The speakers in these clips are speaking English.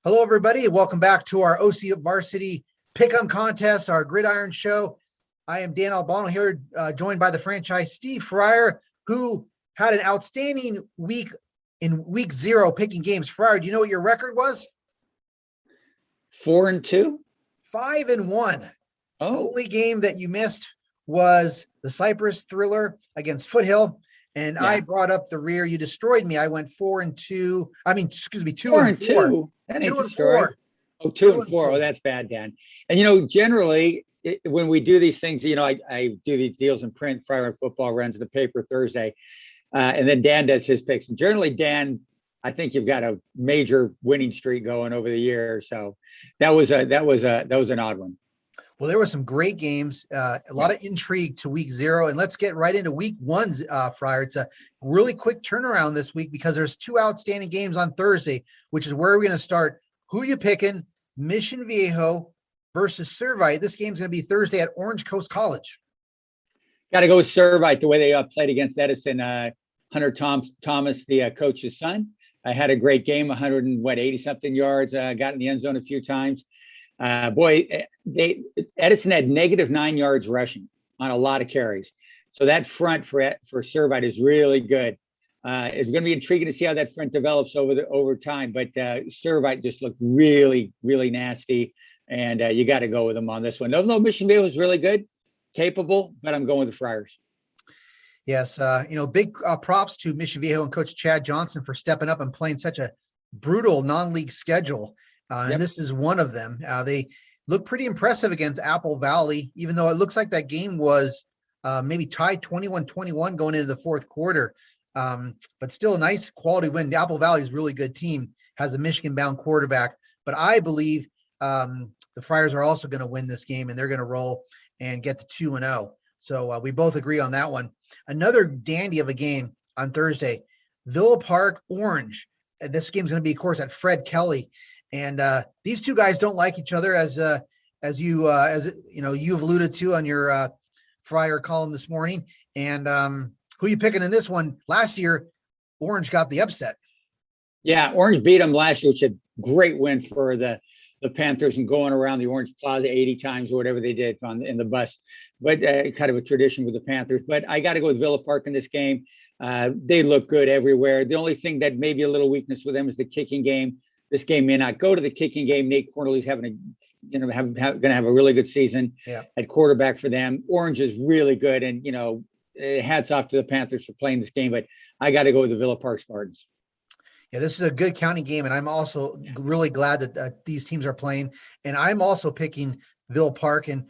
Hello, everybody. Welcome back to our OCVarsity Pick'em Contest, our Gridiron show. I am Dan Albano here, joined by the franchise Steve Fryer, who had an outstanding week in week 0 picking games. Fryer, do you know what your record was? 4-2? 5-1. The Oh, only game that you missed was the Cypress Thriller against Foothill. And I yeah. brought up the rear. You destroyed me. I went 4-2. I mean, excuse me, 2 4 and and 4. 2. That ain't 2 the and story. 4. Oh, 2 2 and and 4. 4. Oh, that's bad, Dan. And generally, when we do these things, I do these deals in print. Friday Night Football runs the paper Thursday, and then Dan does his picks. And generally, Dan, I think you've got a major winning streak going over the year. So that was an odd one. Well, there were some great games, a lot of intrigue to week 0. And let's get right into week 1's, Fryer. It's a really quick turnaround this week because there's 2 outstanding games on Thursday, which is where we're going to start. Who you picking? Mission Viejo versus Servite. This game's going to be Thursday at Orange Coast College. Got to go with Servite, the way they played against Edison. Hunter Thomas, the coach's son, had a great game, 180-something yards, got in the end zone a few times. Edison had -9 yards rushing on a lot of carries. So that front for Servite is really good. It's going to be intriguing to see how that front develops over time. But Servite just looked really, really nasty, and you got to go with them on this one. Although Mission Viejo was really good, capable, but I'm going with the Friars. Yes, big props to Mission Viejo and Coach Chad Johnson for stepping up and playing such a brutal non-league schedule. And this is one of them. They look pretty impressive against Apple Valley, even though it looks like that game was maybe tied 21-21 going into the fourth quarter. But still a nice quality win. Apple Valley is a really good team, has a Michigan-bound quarterback. But I believe the Friars are also going to win this game, and they're going to roll and get to 2-0. So we both agree on that one. Another dandy of a game on Thursday, Villa Park Orange. This game's going to be, of course, at Fred Kelly. And these two guys don't like each other, as you've alluded to on your Fryer column this morning. And who you picking in this one? Last year, Orange got the upset. Yeah, Orange beat them last year, which is a great win for the Panthers and going around the Orange Plaza 80 times or whatever they did in the bus. But kind of a tradition with the Panthers. But I got to go with Villa Park in this game. They look good everywhere. The only thing that may be a little weakness with them is the kicking game. This game may not go to the kicking game. Nate Cornely's going to have a really good season at quarterback for them. Orange is really good, and hats off to the Panthers for playing this game. But I got to go with the Villa Park Spartans. Yeah, this is a good county game, and I'm also really glad that these teams are playing. And I'm also picking Villa Park, and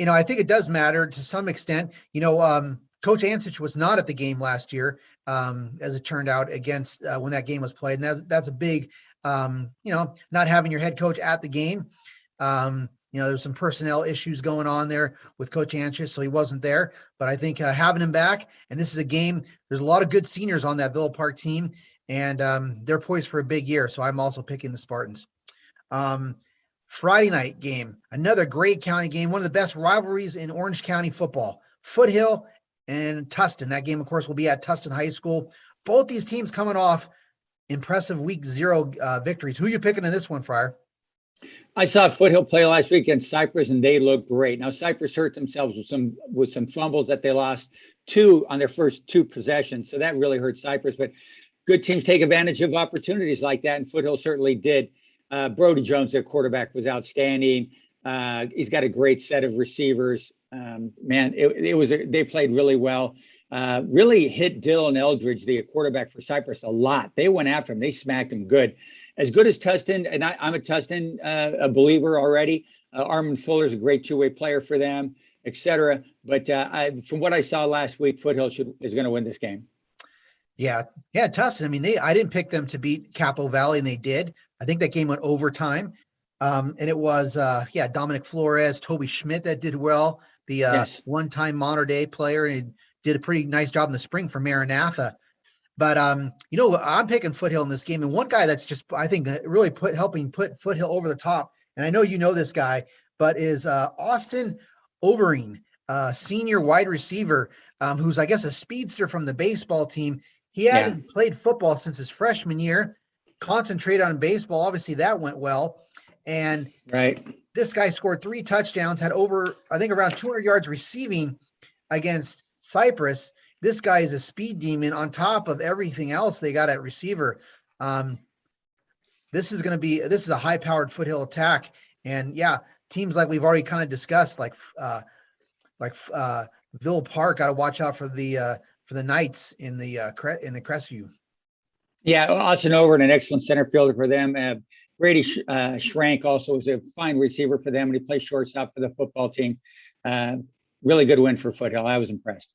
I think it does matter to some extent. Coach Ansich was not at the game last year, as it turned out, against when that game was played, and that's a big. Not having your head coach at the game. There's some personnel issues going on there with Coach Ansich, so he wasn't there. But I think having him back, and this is a game, there's a lot of good seniors on that Villa Park team, and they're poised for a big year. So I'm also picking the Spartans. Friday night game, another great county game, one of the best rivalries in Orange County football. Foothill and Tustin. That game, of course, will be at Tustin High School. Both these teams coming off impressive week 0 victories. Who are you picking in this one, Fryer? I saw Foothill play last week against Cypress, and they look great. Now Cypress hurt themselves with some fumbles that they lost 2 on their first 2 possessions, so that really hurt Cypress. But good teams take advantage of opportunities like that, and Foothill certainly did. Brody Jones, their quarterback, was outstanding. He's got a great set of receivers. They played really well. Really hit Dylan Eldridge, the quarterback for Cypress, a lot. They went after him. They smacked him good. As good as Tustin, and I'm a Tustin a believer already. Armand Fuller is a great 2-way player for them, etc. But from what I saw last week, Foothill is going to win this game. Yeah, Tustin. I mean, I didn't pick them to beat Capo Valley, and they did. I think that game went overtime. And it was, Dominic Flores, Toby Schmidt that did well, the one-time Monterey Day player, and did a pretty nice job in the spring for Maranatha. But, I'm picking Foothill in this game. And one guy that's just, I think, really helping put Foothill over the top, and I know you know this guy, but is Austin Overing, senior wide receiver, who's, I guess, a speedster from the baseball team. He hadn't played football since his freshman year. concentrate on baseball. Obviously that went well. And Right. this guy scored 3 touchdowns, had over, I think, around 200 yards receiving against Cyprus. This guy is a speed demon on top of everything else they got at receiver. This is a high powered foothill attack. And yeah, teams like we've already kind of discussed, like Ville Park, got to watch out for the Knights in the Crestview. Yeah, Austin Over, an excellent center fielder for them. Brady Schrank also was a fine receiver for them, and he plays shortstop for the football team. Really good win for Foothill. I was impressed.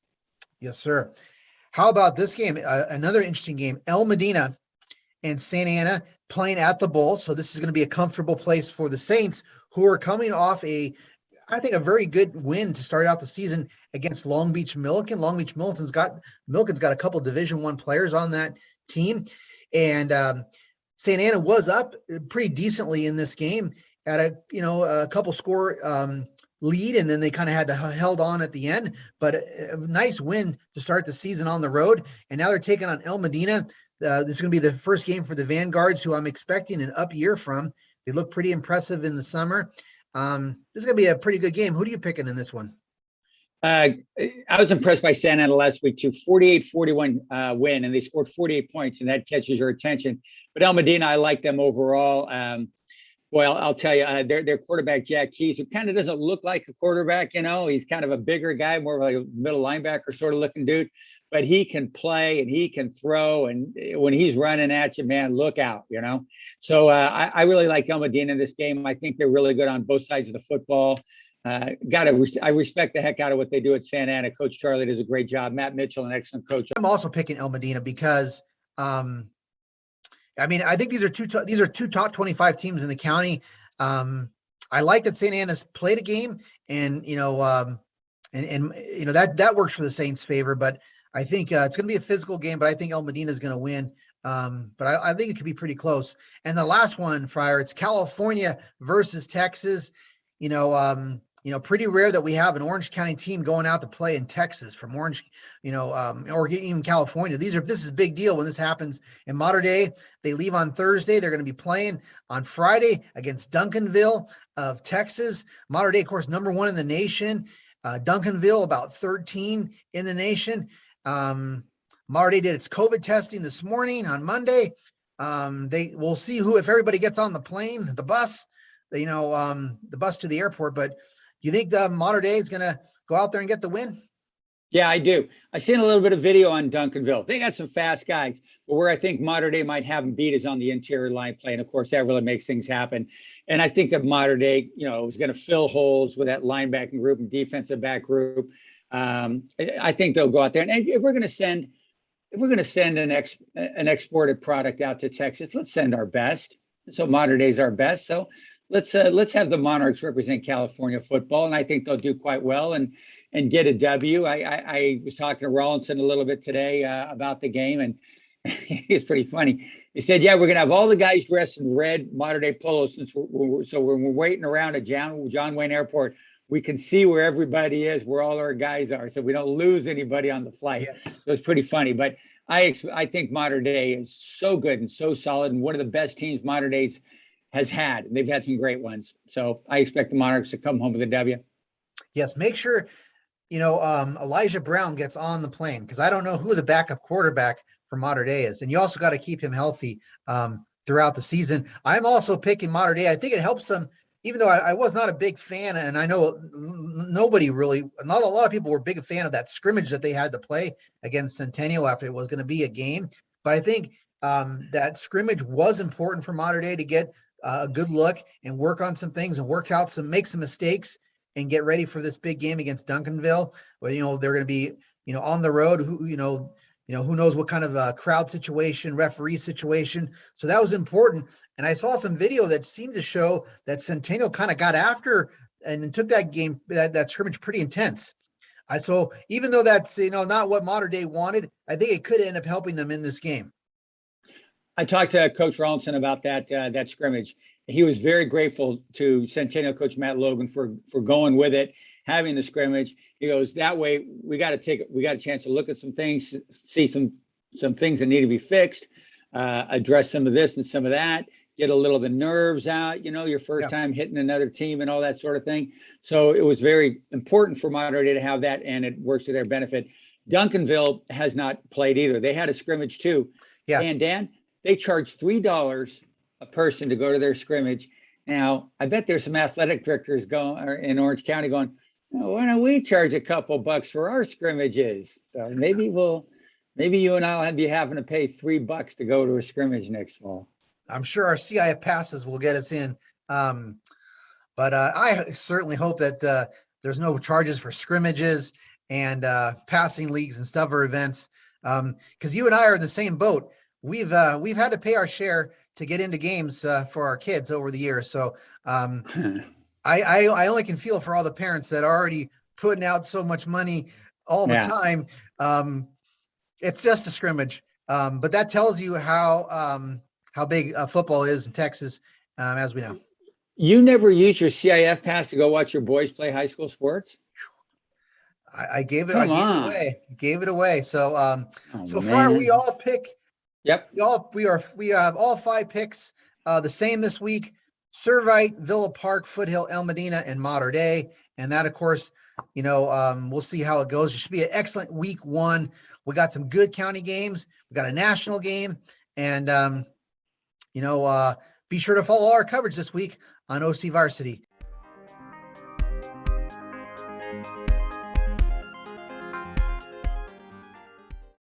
Yes, sir. How about this game? Another interesting game. El Medina and Santa Ana playing at the Bowl. So this is going to be a comfortable place for the Saints, who are coming off I think a very good win to start out the season against Long Beach Millikan. Long Beach Millikan's got a couple Division I players on that team. And Santa Ana was up pretty decently in this game at a couple score lead, and then they kind of had to held on at the end. But a nice win to start the season on the road. And now they're taking on El Medina. This is going to be the first game for the Vanguards, who I'm expecting an up year from. They look pretty impressive in the summer. This is going to be a pretty good game. Who are you picking in this one? I was impressed by Santa Ana last week too. 48-41 win, and they scored 48 points, and that catches your attention. But El Medina, I like them overall. Well, I'll tell you, their quarterback, Jack Keys, who kind of doesn't look like a quarterback, he's kind of a bigger guy, more of like a middle linebacker sort of looking dude, but he can play and he can throw. And when he's running at you, man, look out, So I really like El Medina in this game. I think they're really good on both sides of the football. I respect the heck out of what they do at Santa Ana. Coach Charlie does a great job. Matt Mitchell, an excellent coach. I'm also picking El Medina because, I think these are two top 25 teams in the county. I like that Santa Ana's played a game, and that works for the Saints' favor. But I think it's going to be a physical game. But I think El Medina is going to win. But I think it could be pretty close. And the last one, Fryer, it's California versus Texas. Pretty rare that we have an Orange County team going out to play in Texas from Orange, or even California. This is a big deal when this happens in Mater Dei. They leave on Thursday. They're going to be playing on Friday against Duncanville of Texas. Mater Dei, of course, number 1 in the nation. Duncanville, about 13 in the nation. Mater Dei did its COVID testing this morning on Monday. We'll see if everybody gets on the plane, the bus, the bus to the airport. But do you think the Mater Dei is going to go out there and get the win? Yeah, I do. I seen a little bit of video on Duncanville. They got some fast guys, but where I think Mater Dei might have them beat is on the interior line play. And of course, that really makes things happen. And I think that Mater Dei, is going to fill holes with that linebacking group and defensive back group. I think they'll go out there. And if we're going to send an exported product out to Texas, let's send our best. So Mater Dei is our best. So let's have the Monarchs represent California football, and I think they'll do quite well and get a W. I was talking to Rawlinson a little bit today about the game, and it's pretty funny. He said, "Yeah, we're gonna have all the guys dressed in red Mater Dei polos since when we're waiting around at John Wayne Airport, we can see where everybody is, where all our guys are, so we don't lose anybody on the flight." Yes. So it's pretty funny, but I think Mater Dei is so good and so solid, and one of the best teams Mater Dei's has had. They've had some great ones. So I expect the Monarchs to come home with a W. Yes, make sure, Elijah Brown gets on the plane, because I don't know who the backup quarterback for Mater Dei is. And you also got to keep him healthy throughout the season. I'm also picking Mater Dei. I think it helps them, even though I was not a big fan, and I know not a lot of people were a big fan of that scrimmage that they had to play against Centennial after it was going to be a game. But I think that scrimmage was important for Mater Dei to get a good look and work on some things and make some mistakes and get ready for this big game against Duncanville. Where, they're going to be, on the road, who knows what kind of a crowd situation, referee situation. So that was important. And I saw some video that seemed to show that Centennial kind of got after and took that game, that scrimmage pretty intense. So even though that's, not what Mater Dei wanted, I think it could end up helping them in this game. I talked to Coach Rawlinson about that scrimmage. He was very grateful to Centennial coach Matt Logan for going with it, having the scrimmage. He goes, that way we got a chance to look at some things, see some things that need to be fixed. address some of this and some of that, get a little of the nerves out, your first time hitting another team and all that sort of thing. So it was very important for Mater Dei to have that, and it works to their benefit. Duncanville has not played either. They had a scrimmage too. Yeah. And Dan, they charged $3 a person to go to their scrimmage. Now, I bet there's some athletic directors in Orange County going, oh, why don't we charge a couple bucks for our scrimmages? So maybe you and I'll be having to pay $3 to go to a scrimmage next fall. I'm sure our CIF passes will get us in. But I certainly hope that there's no charges for scrimmages and passing leagues and stuff or events. Because you and I are in the same boat. We've had to pay our share to get into games for our kids over the years. So I only can feel for all the parents that are already putting out so much money all the time. It's just a scrimmage. But that tells you how big football is in Texas, as we know. You never use your CIF pass to go watch your boys play high school sports? I gave it away. So so far we all pick. Yep. We have all 5 picks the same this week: Servite, Villa Park, Foothill, El Medina, and Mater Dei. And that, of course, we'll see how it goes. It should be an excellent week 1. We got some good county games. We got a national game, and be sure to follow our coverage this week on OCVarsity.